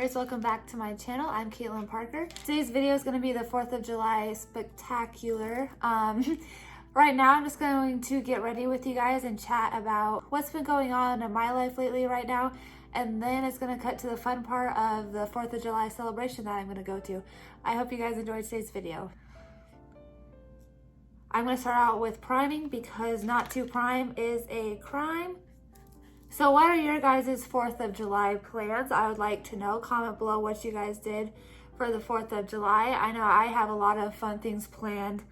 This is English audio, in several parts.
viewers, welcome back to my channel. I'm Caitlin Parker. Today's video is going to be the 4th of July spectacular. Right now I'm just going to get ready with you guys and chat about what's been going on in my life lately right now, and then it's going to cut to the fun part of the 4th of July celebration that I'm going to go to. I hope you guys enjoyed today's video. I'm going to start out with priming because not to prime is a crime. So what are your guys' 4th of July plans? I would like to know. Comment below what you guys did for the 4th of July. I know I have a lot of fun things planned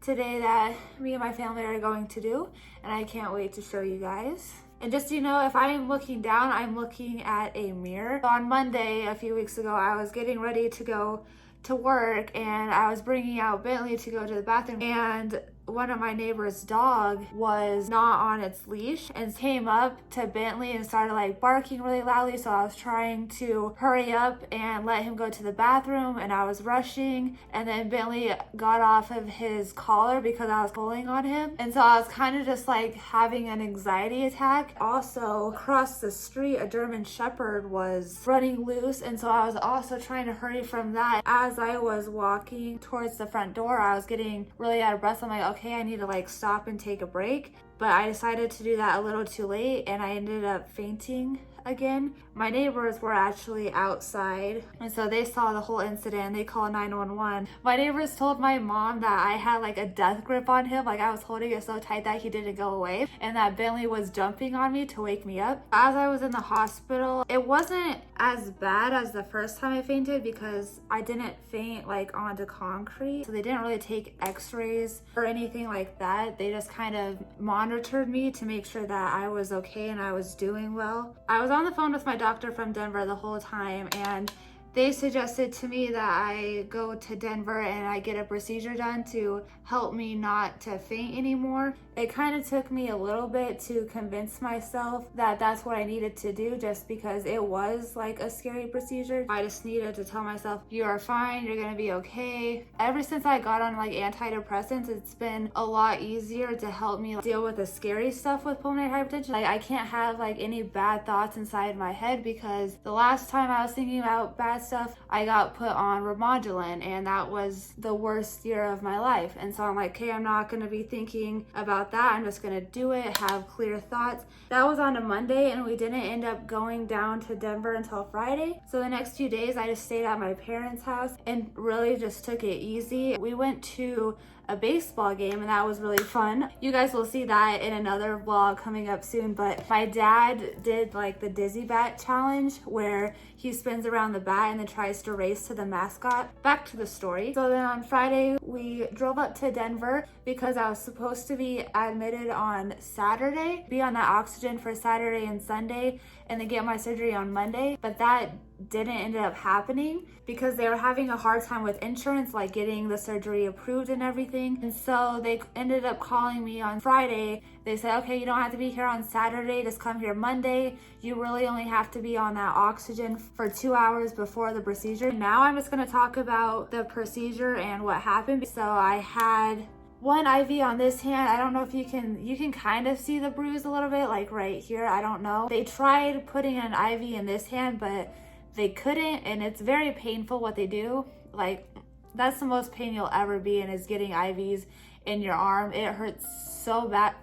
today that me and my family are going to do, and I can't wait to show you guys. And just so you know, if I am looking down, I'm looking at a mirror. So on Monday, a few weeks ago, I was getting ready to go to work and I was bringing out Bentley to go to the bathroom, and one of my neighbor's dog was not on its leash and came up to Bentley and started like barking really loudly. So I was trying to hurry up and let him go to the bathroom, and I was rushing, and then Bentley got off of his collar because I was pulling on him, and so I was kind of just like having an anxiety attack. Also across the street, a German Shepherd was running loose, and so I was also trying to hurry from that. As I was walking towards the front door, I was getting really out of breath. I'm like, okay, I need to like stop and take a break. But I decided to do that a little too late, and I ended up fainting again. My neighbors were actually outside, and so they saw the whole incident. They called 911. My neighbors told my mom that I had like a death grip on him, like I was holding it so tight that he didn't go away, and that Bentley was jumping on me to wake me up. As I was in the hospital, it wasn't as bad as the first time I fainted because I didn't faint like onto concrete, so they didn't really take x-rays or anything like that. They just kind of monitored me to make sure that I was okay and I was doing well. I was on the phone with my doctor from Denver the whole time, and they suggested to me that I go to Denver and I get a procedure done to help me not to faint anymore. It kind of took me a little bit to convince myself that that's what I needed to do, just because it was like a scary procedure. I just needed to tell myself, you are fine, you're gonna be okay. Ever since I got on like antidepressants, it's been a lot easier to help me deal with the scary stuff with pulmonary hypertension. Like I can't have like any bad thoughts inside my head, because the last time I was thinking about bad stuff, I got put on Remodulin, and that was the worst year of my life. And so I'm like, okay, I'm not gonna be thinking about that. I'm just gonna do it, have clear thoughts. That was on a Monday, and we didn't end up going down to Denver until Friday. So the next few days I just stayed at my parents' house and really just took it easy. We went to a baseball game, and that was really fun. You guys will see that in another vlog coming up soon, but my dad did like the dizzy bat challenge where he spins around the bat and then tries to race to the mascot. Back to the story. So then on Friday we drove up to Denver because I was supposed to be admitted on Saturday, be on that oxygen for Saturday and Sunday, and then get my surgery on Monday. But that didn't end up happening because they were having a hard time with insurance, like getting the surgery approved and everything. And so they ended up calling me on Friday. They said, okay, you don't have to be here on Saturday, just come here Monday. You really only have to be on that oxygen for 2 hours before the procedure. Now I'm just gonna talk about the procedure and what happened. So I had one IV on this hand. I don't know if you can kind of see the bruise a little bit, like right here. I don't know. They tried putting an IV in this hand, but they couldn't, and it's very painful what they do. Like, that's the most pain you'll ever be in, is getting IVs in your arm. It hurts so bad.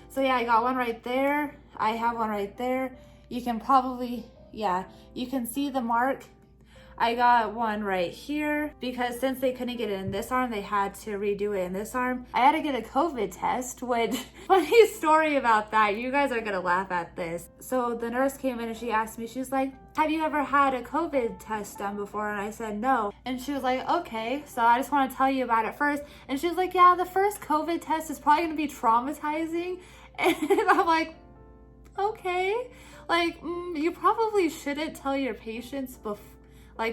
So yeah, I got one right there. I have one right there. You can probably, yeah, you can see the mark. I got one right here because since they couldn't get it in this arm, they had to redo it in this arm. I had to get a COVID test, which, funny story about that. You guys are gonna laugh at this. So the nurse came in and she asked me, she's like, have you ever had a COVID test done before? And I said, no. And she was like, okay, so I just want to tell you about it first. And she was like, yeah, the first COVID test is probably gonna be traumatizing. And I'm like, okay. Like, you probably shouldn't tell your patients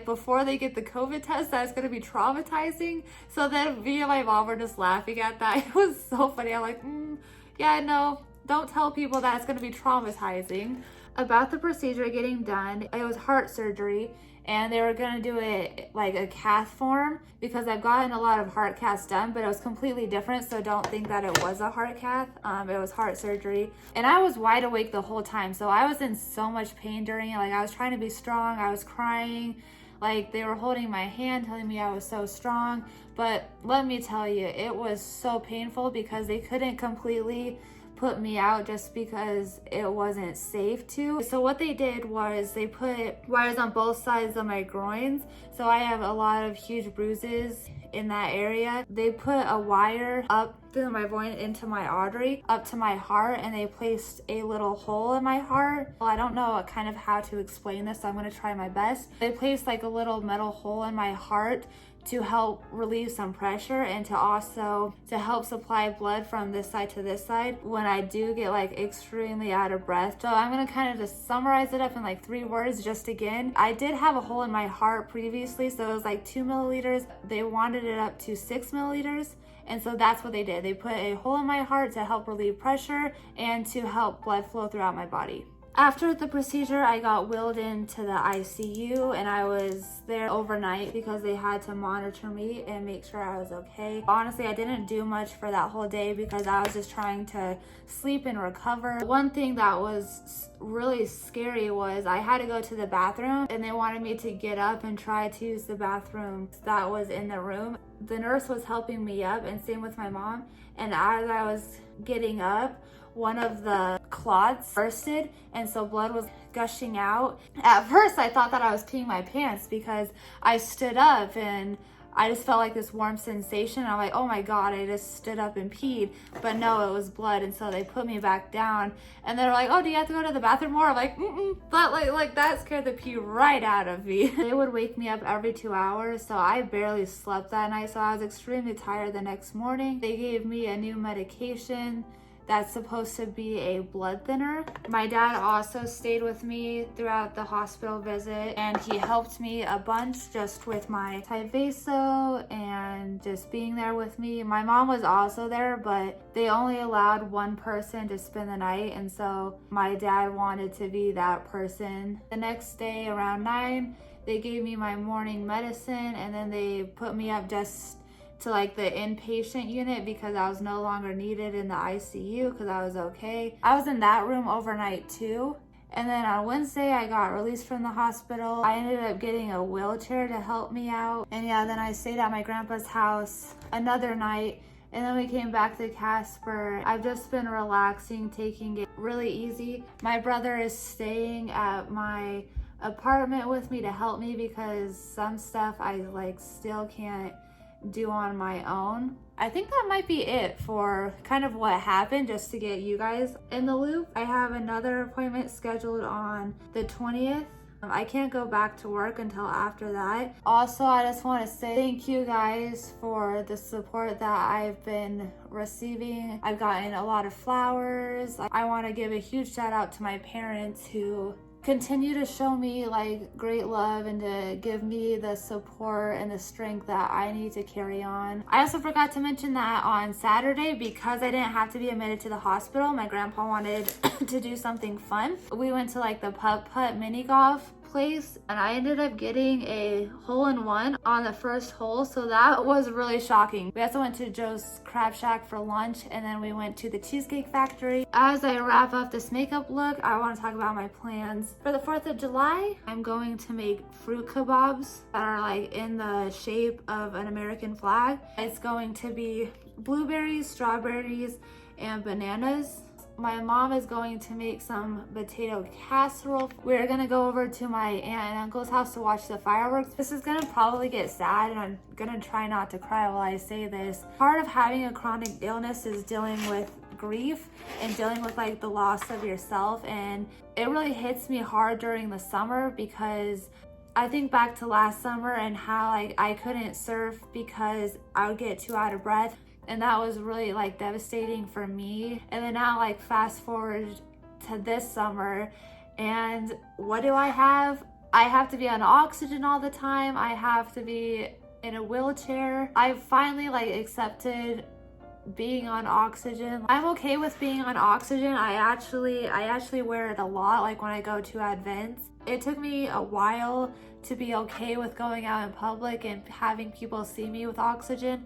before they get the COVID test that it's gonna be traumatizing. So then me and my mom were just laughing at that. It was so funny. I'm like, yeah, no, don't tell people that it's gonna be traumatizing. about the procedure getting done. It was heart surgery, and they were gonna do it like a cath form because I've gotten a lot of heart caths done, but it was completely different, so don't think that it was a heart cath. It was heart surgery, and I was wide awake the whole time, so I was in so much pain during it. Like, I was trying to be strong, I was crying, like they were holding my hand telling me I was so strong, but let me tell you, it was so painful because they couldn't completely put me out just because it wasn't safe to. So what they did was they put wires on both sides of my groins, so I have a lot of huge bruises in that area. They put a wire up through my groin into my artery up to my heart, and they placed a little hole in my heart. Well, I don't know kind of how to explain this, so I'm going to try my best. They placed like a little metal hole in my heart to help relieve some pressure and to also to help supply blood from this side to this side when I do get like extremely out of breath. So I'm gonna kind of just summarize it up in like 3 words just again. I did have a hole in my heart previously, so it was like 2 milliliters. They wanted it up to 6 milliliters. And so that's what they did. They put a hole in my heart to help relieve pressure and to help blood flow throughout my body. After the procedure, I got wheeled into the ICU, and I was there overnight because they had to monitor me and make sure I was okay. Honestly, I didn't do much for that whole day because I was just trying to sleep and recover. One thing that was really scary was I had to go to the bathroom, and they wanted me to get up and try to use the bathroom that was in the room. The nurse was helping me up, and same with my mom, and as I was getting up, one of the clots bursted, and so blood was gushing out. At first I thought that I was peeing my pants because I stood up and I just felt like this warm sensation. I'm like, oh my god, I just stood up and peed. But no, it was blood, and so they put me back down, and they're like, oh, do you have to go to the bathroom more? I'm like, but like that scared the pee right out of me. They would wake me up every 2 hours, so I barely slept that night, so I was extremely tired the next morning. They gave me a new medication that's supposed to be a blood thinner. My dad also stayed with me throughout the hospital visit, and he helped me a bunch just with my Tyvaso and just being there with me. My mom was also there, but they only allowed one person to spend the night, and so my dad wanted to be that person. The next day around 9, they gave me my morning medicine, and then they put me up just to like the inpatient unit because I was no longer needed in the ICU because I was okay. I was in that room overnight too. And then on Wednesday, I got released from the hospital. I ended up getting a wheelchair to help me out. And yeah, then I stayed at my grandpa's house another night, and then we came back to Casper. I've just been relaxing, taking it really easy. My brother is staying at my apartment with me to help me because some stuff I like still can't do on my own. I think that might be it for kind of what happened, just to get you guys in the loop. I have another appointment scheduled on the 20th. I can't go back to work until after that. Also, I just want to say thank you guys for the support that I've been receiving. I've gotten a lot of flowers. I want to give a huge shout out to my parents who continue to show me like great love and to give me the support and the strength that I need to carry on. I also forgot to mention that on Saturday, because I didn't have to be admitted to the hospital, my grandpa wanted to do something fun. We went to like the putt mini golf place, and I ended up getting a hole-in-one on the first hole, so that was really shocking. We also went to Joe's Crab Shack for lunch, and then we went to the Cheesecake Factory. As I wrap up this makeup look, I want to talk about my plans. For the 4th of July, I'm going to make fruit kebabs that are like in the shape of an American flag. It's going to be blueberries, strawberries, and bananas. My mom is going to make some potato casserole. We're gonna go over to my aunt and uncle's house to watch the fireworks. This is gonna probably get sad, and I'm gonna try not to cry while I say this. Part of having a chronic illness is dealing with grief and dealing with like the loss of yourself, and it really hits me hard during the summer because I think back to last summer and how like I couldn't surf because I would get too out of breath. And that was really like devastating for me. And then now like fast forward to this summer, and what do I have? I have to be on oxygen all the time. I have to be in a wheelchair. I finally like accepted being on oxygen. I'm okay with being on oxygen. I actually wear it a lot, like when I go to events. It took me a while to be okay with going out in public and having people see me with oxygen,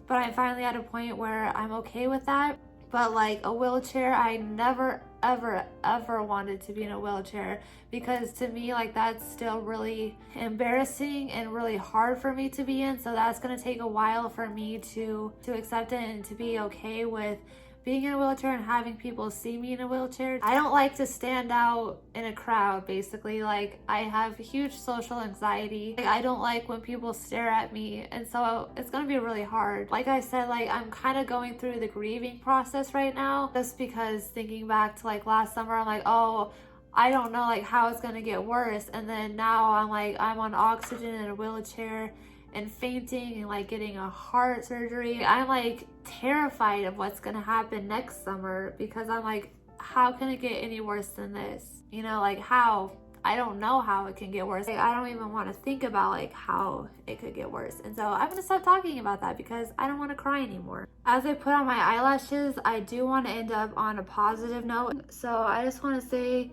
but I'm finally at a point where I'm okay with that. But like a wheelchair, I never ever wanted to be in a wheelchair, because to me, like, that's still really embarrassing and really hard for me to be in. So that's gonna take a while for me to accept it and to be okay with being in a wheelchair and having people see me in a wheelchair. I don't like to stand out in a crowd, basically. Like, I have huge social anxiety. Like, I don't like when people stare at me, and so it's gonna be really hard. Like I said, like, I'm kind of going through the grieving process right now, just because thinking back to like last summer, I'm like, oh, I don't know like how it's gonna get worse, and then now I'm like, I'm on oxygen in a wheelchair and fainting and like getting a heart surgery. I'm like terrified of what's gonna happen next summer, because I'm like, how can it get any worse than this? You know, like, how? I don't know how it can get worse. Like, I don't even want to think about like how it could get worse. And so I'm gonna stop talking about that because I don't want to cry anymore. As I put on my eyelashes, I do want to end up on a positive note. So I just want to say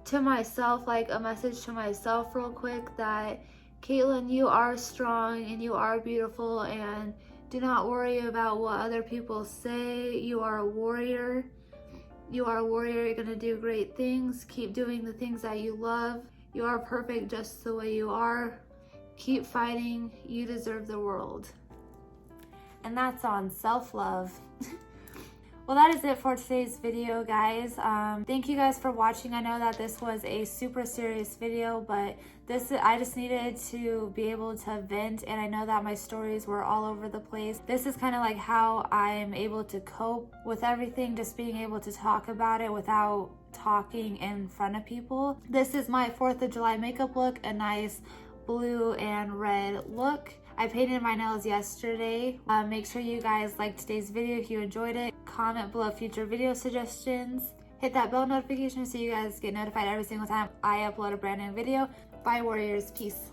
to myself, like a message to myself real quick, that Caitlin, you are strong and you are beautiful, and do not worry about what other people say. You are a warrior. You are a warrior. You're gonna do great things. Keep doing the things that you love. You are perfect just the way you are. Keep fighting. You deserve the world. And that's on self-love. Well, that is it for today's video, guys. Thank you guys for watching. I know that this was a super serious video, but I just needed to be able to vent, and I know that my stories were all over the place. This is kind of like how I'm able to cope with everything, just being able to talk about it without talking in front of people. This is my 4th of July makeup look, a nice blue and red look. I painted my nails yesterday. Make sure you guys liked today's video if you enjoyed it. Comment below future video suggestions. Hit that bell notification so you guys get notified every single time I upload a brand new video. Bye, warriors. Peace.